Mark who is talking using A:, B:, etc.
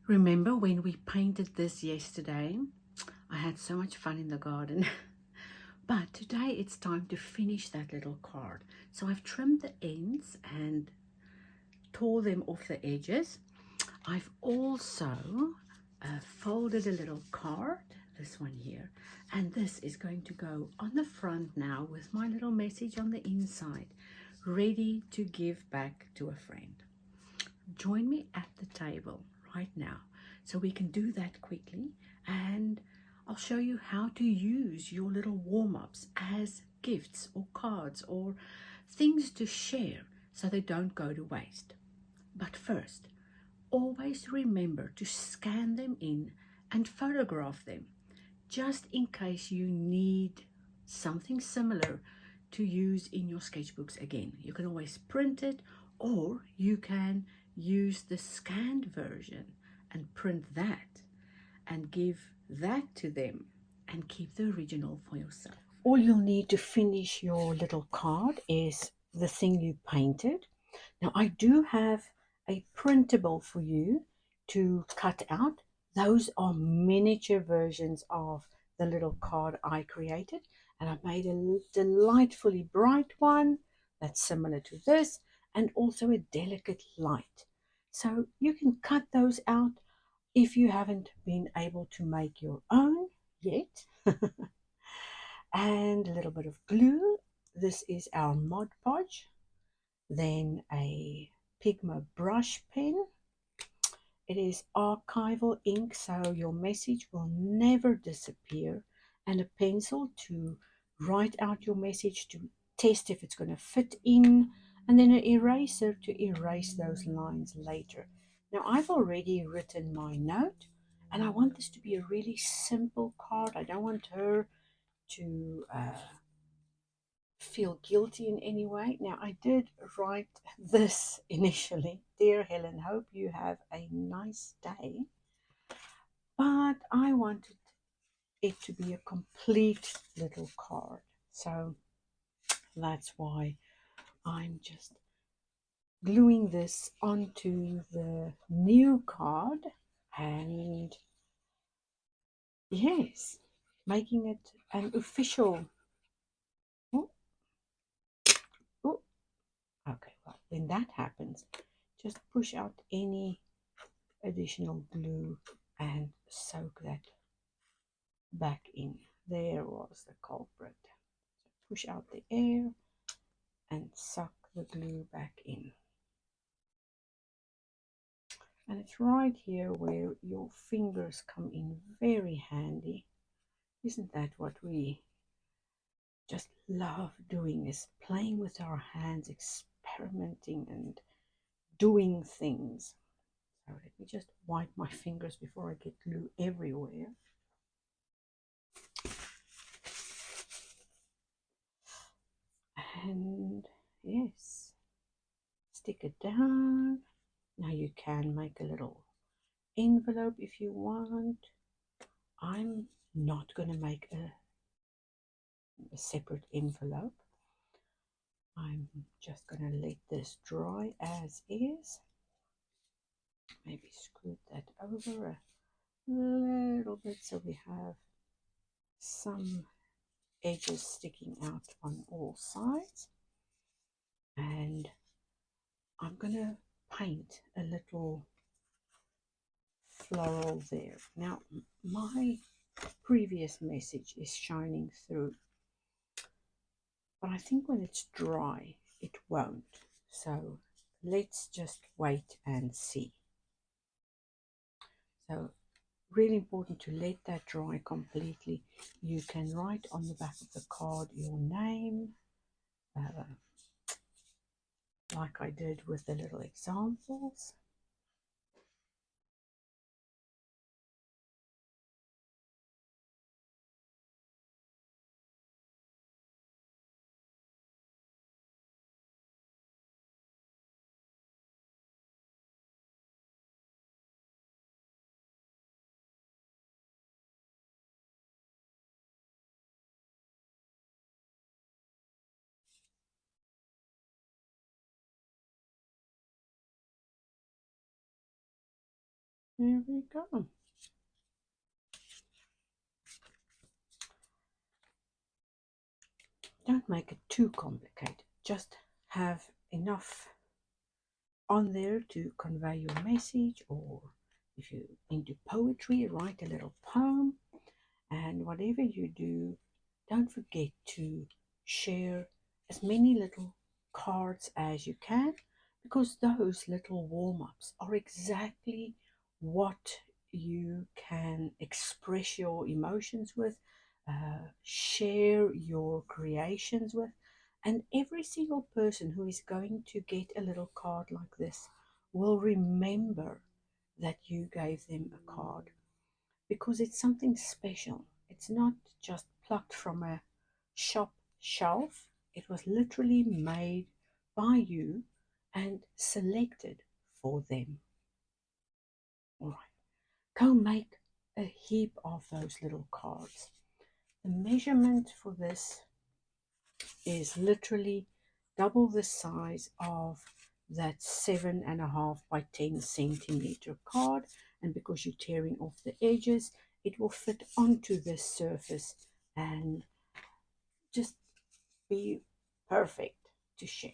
A: Remember when we painted this yesterday? I had so much fun in the garden. But today it's time to finish that little card. So I've trimmed the ends and tore them off the edges. I've also folded a little card, this one here, and this is going to go on the front now with my little message on the inside, ready to give back to a friend. Join me at the table right now so we can do that quickly, and I'll show you how to use your little warm-ups as gifts or cards or things to share so they don't go to waste. But first, always remember to scan them in and photograph them just in case you need something similar to use in your sketchbooks again. You can always print it, or you can use the scanned version and print that and give that to them and keep the original for yourself. All you'll need to finish your little card is the thing you painted. Now I do have a printable for you to cut out. Those are miniature versions of the little card I created, and I made a delightfully bright one that's similar to this, and also a delicate light. So you can cut those out if you haven't been able to make your own yet. And a little bit of glue. This is our Mod Podge. Then a Pigma brush pen. It is archival ink, so your message will never disappear, and a pencil to write out your message, to test if it's going to fit in, and then an eraser to erase those lines later. Now I've already written my note, and I want this to be a really simple card. I don't want her to feel guilty in any way. Now I did write this initially: Dear Helen, hope you have a nice day. But I wanted it to be a complete little card. So that's why I'm just gluing this onto the new card, and yes, making it an official. Oh, oh, okay, well, when that happens, just push out any additional glue and soak that back in. There was the culprit. So push out the air and suck the glue back in. And it's right here where your fingers come in very handy. Isn't that what we just love doing, is playing with our hands, experimenting and doing things. So let me just wipe my fingers before I get glue everywhere. And yes, stick it down. Now you can make a little envelope if you want. I'm not going to make a separate envelope. I'm just going to let this dry as is. Maybe scoot that over a little bit so we have some edges sticking out on all sides. And I'm going to paint a little floral there. Now my previous message is shining through, but I think when it's dry it won't. So let's just wait and see. So really important to let that dry completely. You can write on the back of the card your name, like I did with the little examples. There we go. Don't make it too complicated. Just have enough on there to convey your message, or if you're into poetry, write a little poem. And whatever you do, don't forget to share as many little cards as you can, because those little warm-ups are exactly what you can express your emotions with, share your creations with, and every single person who is going to get a little card like this will remember that you gave them a card, because it's something special. It's not just plucked from a shop shelf. It was literally made by you and selected for them. All right, go make a heap of those little cards. The measurement for this is literally double the size of that 7.5 by 10 centimeter card, and because you're tearing off the edges, it will fit onto this surface and just be perfect to share.